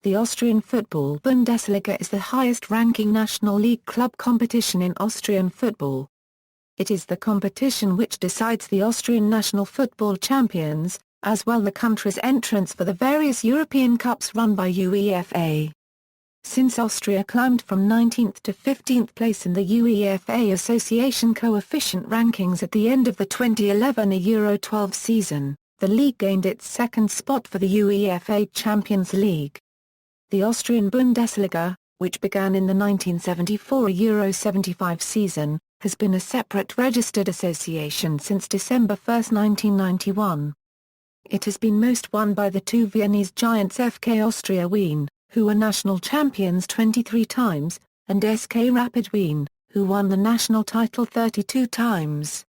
The Austrian Football Bundesliga is the highest-ranking national league club competition in Austrian football. It is the competition which decides the Austrian national football champions, as well the country's entrants for the various European Cups run by UEFA. Since Austria climbed from 19th to 15th place in the UEFA Association coefficient rankings at the end of the 2011 Euro 12 season, the league gained its second spot for the UEFA Champions League. The Austrian Bundesliga, which began in the 1974 Euro 75 season, has been a separate registered association since December 1, 1991. It has been most won by the two Viennese giants FK Austria Wien, who were national champions 23 times, and SK Rapid Wien, who won the national title 32 times.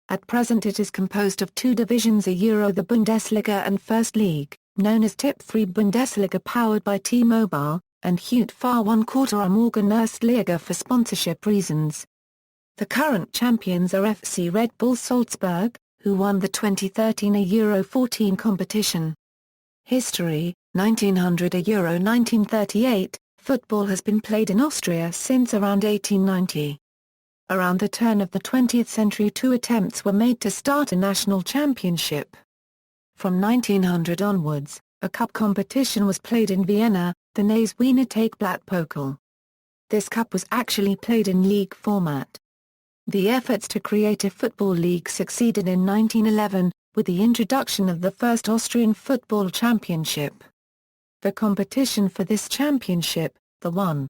At present it is composed of two divisions, the Bundesliga and First League, known as Tip 3 Bundesliga powered by T-Mobile, and UEFA 1/4 Morgan Erstliga for sponsorship reasons. The current champions are FC Red Bull Salzburg, who won the 2013 Euro 14 competition. History: 1900 Euro 1938, football has been played in Austria since around 1890. Around the turn of the 20th century 2 attempts were made to start a national championship. From 1900 onwards, a cup competition was played in Vienna, the NAS Wiener Tageblatt-Pokal. This cup was actually played in league format. The efforts to create a football league succeeded in 1911, with the introduction of the first Austrian Football Championship. The competition for this championship, the 1.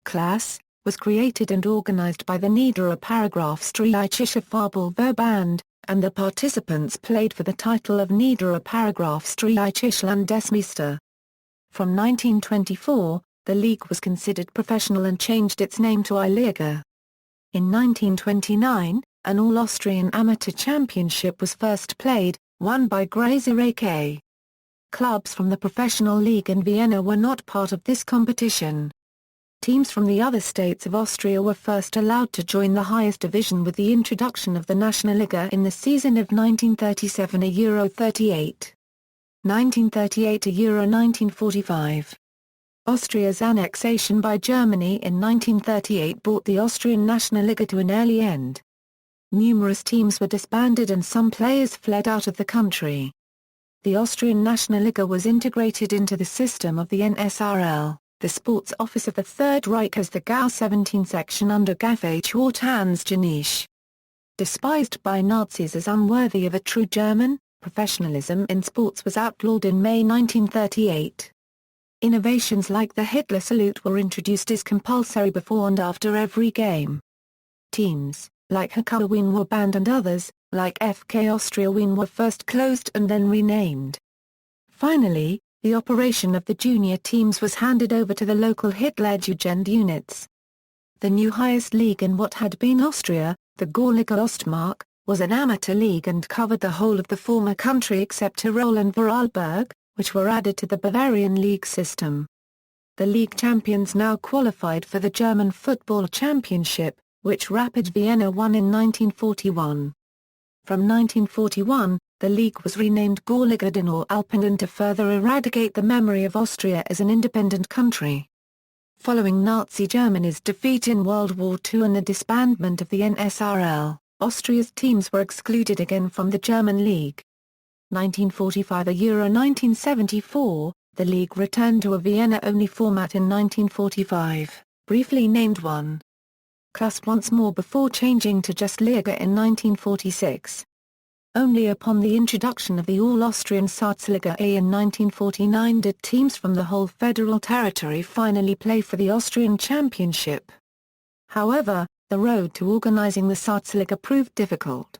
class, was created and organized by the Niederösterreichische Fußball-Bundesliga, and the participants played for the title of Niederösterreichische Landesmeister. From 1924, the league was considered professional and changed its name to ʻIliga. In 1929, an all-Austrian amateur championship was first played, won by Österreich. Clubs from the professional league in Vienna were not part of this competition. Teams from the other states of Austria were first allowed to join the highest division with the introduction of the Nationalliga in the season of 1937 Euro 38. 1938 Euro 1945. Austria's annexation by Germany in 1938 brought the Austrian Nationalliga to an early end. Numerous teams were disbanded and some players fled out of the country. The Austrian Nationalliga was integrated into the system of the NSRL. The sports office of the Third Reich as the GAU 17 section under Gauleiter Hans Janisch. Despised by Nazis as unworthy of a true German, professionalism in sports was outlawed in May 1938. Innovations like the Hitler salute were introduced as compulsory before and after every game. Teams, like HK Wien, were banned and others, like FK Austria Wien, were first closed and then renamed. Finally, the operation of the junior teams was handed over to the local Hitlerjugend units. The new highest league in what had been Austria, the Gauliga Ostmark, was an amateur league and covered the whole of the former country except Tyrol and Vorarlberg, which were added to the Bavarian league system. The league champions now qualified for the German Football Championship, which Rapid Vienna won in 1941. From 1941, the league was renamed Gauliga den Alpenland to further eradicate the memory of Austria as an independent country. Following Nazi Germany's defeat in World War II and the disbandment of the NSRL, Austria's teams were excluded again from the German league. 1945 Euro 1974, the league returned to a Vienna-only format in 1945, briefly named 1. class once more before changing to just Liga in 1946. Only upon the introduction of the All-Austrian Salzliga A in 1949 did teams from the whole federal territory finally play for the Austrian Championship. However, the road to organizing the Salzliga proved difficult.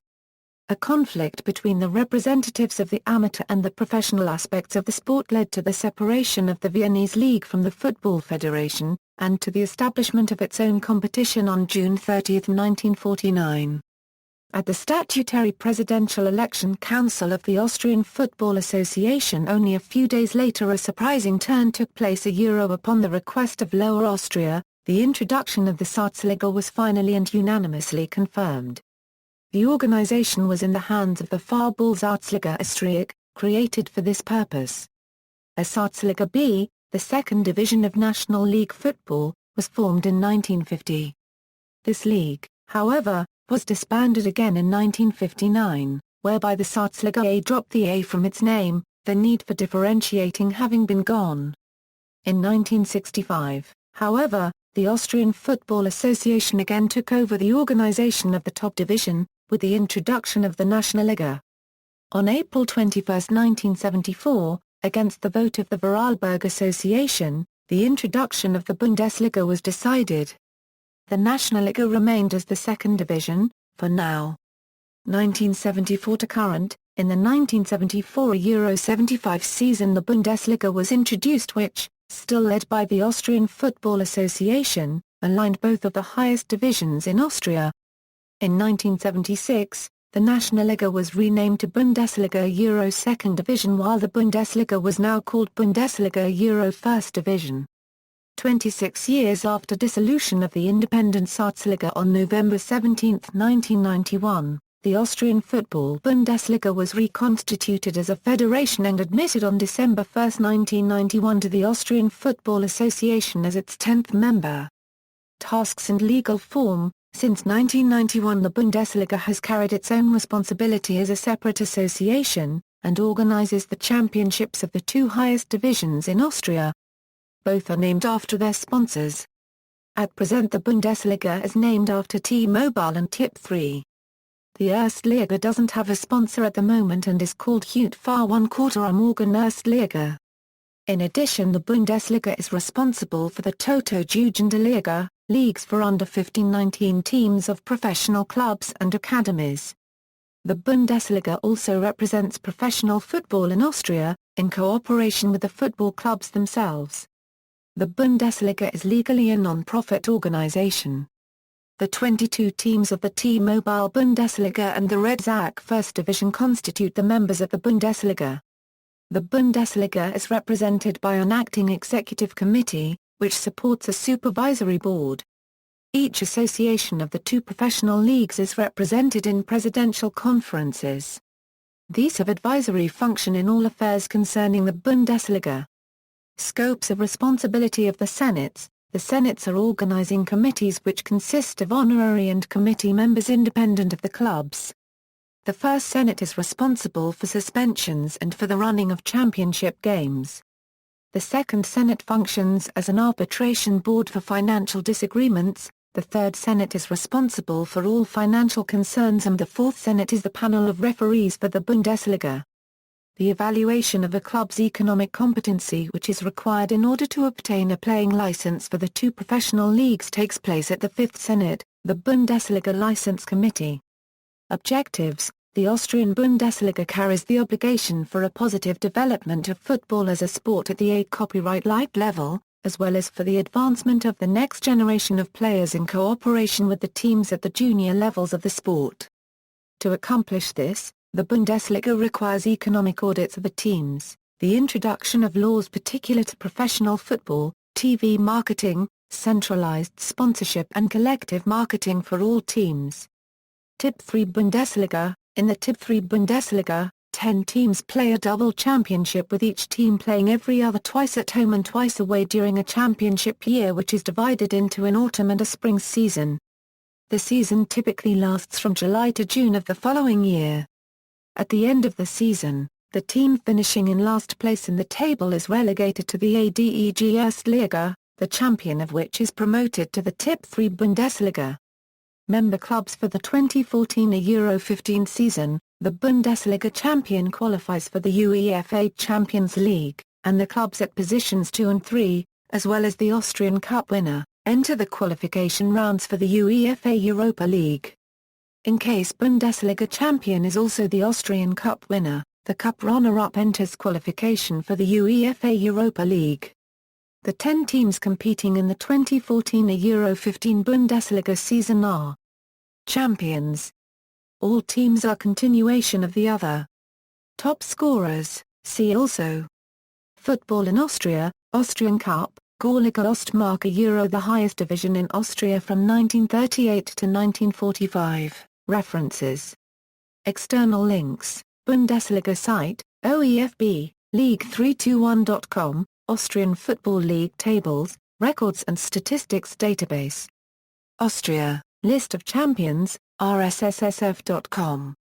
A conflict between the representatives of the amateur and the professional aspects of the sport led to the separation of the Viennese League from the Football Federation, and to the establishment of its own competition on June 30, 1949. At the statutory presidential election council of the Austrian Football Association only a few days later a surprising turn took place. Upon the request of Lower Austria, the introduction of the Salzliga was finally and unanimously confirmed. The organization was in the hands of the Fußball-Salzliga Österreich, created for this purpose. A Salzliga B, the second division of National League football, was formed in 1950. This league, however, was disbanded again in 1959, whereby the ßeʁaɪ dropped the A from its name, the need for differentiating having been gone. In 1965, however, the Austrian Football Association again took over the organization of the top division, with the introduction of the Nationalliga. On April 21, 1974, against the vote of the Vorarlberg Association, the introduction of the Bundesliga was decided. The Nationalliga remained as the second division, for now. 1974 to current, in the 1974 Euro 75 season the Bundesliga was introduced which, still led by the Austrian Football Association, aligned both of the highest divisions in Austria. In 1976, the Nationalliga was renamed to Bundesliga Euro Second Division while the Bundesliga was now called Bundesliga Euro First Division. 26 years after dissolution of the independent ßeʁaɪ on November 17, 1991, the Austrian Football Bundesliga was reconstituted as a federation and admitted on December 1, 1991 to the Austrian Football Association as its 10th member. Tasks and legal form. Since 1991 the Bundesliga has carried its own responsibility as a separate association, and organizes the championships of the two highest divisions in Austria. Both are named after their sponsors. At present the Bundesliga is named after T-Mobile and Tip3. The Erstliga doesn't have a sponsor at the moment and is called UEFA 1/4 Morgen Erstliga. In addition the Bundesliga is responsible for the Toto Jugendliga, leagues for under 15-19 teams of professional clubs and academies. The Bundesliga also represents professional football in Austria, in cooperation with the football clubs themselves. The Bundesliga is legally a non-profit organization. The 22 teams of the T-Mobile Bundesliga and the Red Zack First Division constitute the members of the Bundesliga. The Bundesliga is represented by an acting executive committee, which supports a supervisory board. Each association of the two professional leagues is represented in presidential conferences. These have advisory function in all affairs concerning the Bundesliga. Scopes of responsibility of the Senates. The Senates are organizing committees which consist of honorary and committee members independent of the clubs. The first Senate is responsible for suspensions and for the running of championship games. The second Senate functions as an arbitration board for financial disagreements, the third Senate is responsible for all financial concerns and the fourth Senate is the panel of referees for the Bundesliga. The evaluation of a club's economic competency which is required in order to obtain a playing license for the two professional leagues takes place at the fifth Senate, the Bundesliga License Committee. Objectives. The Austrian Bundesliga carries the obligation for a positive development of football as a sport at the A copyright level, as well as for the advancement of the next generation of players in cooperation with the teams at the junior levels of the sport. To accomplish this, the Bundesliga requires economic audits of the teams, the introduction of laws particular to professional football, TV marketing, centralized sponsorship and collective marketing for all teams. Tip 3 Bundesliga. In the Tip 3 Bundesliga, 10 teams play a double championship with each team playing every other twice at home and twice away during a championship year which is divided into an autumn and a spring season. The season typically lasts from July to June of the following year. At the end of the season, the team finishing in last place in the table is relegated to the ADEG Erstliga, the champion of which is promoted to the Tip 3 Bundesliga. Member clubs for the 2014 Euro 15 season, the Bundesliga champion qualifies for the UEFA Champions League, and the clubs at positions 2 and 3, as well as the Austrian Cup winner, enter the qualification rounds for the UEFA Europa League. In case Bundesliga champion is also the Austrian Cup winner, the cup runner-up enters qualification for the UEFA Europa League. The 10 teams competing in the 2014 Euro 15 Bundesliga season are champions. All teams are continuation of the other. Top scorers, see also. Football in Austria, Austrian Cup, Gauliga Ostmarke Euro. The highest division in Austria from 1938 to 1945, references. External links, Bundesliga site, OEFB, League321.com, Austrian Football League tables, records and statistics database. Austria, list of champions, rssf.com.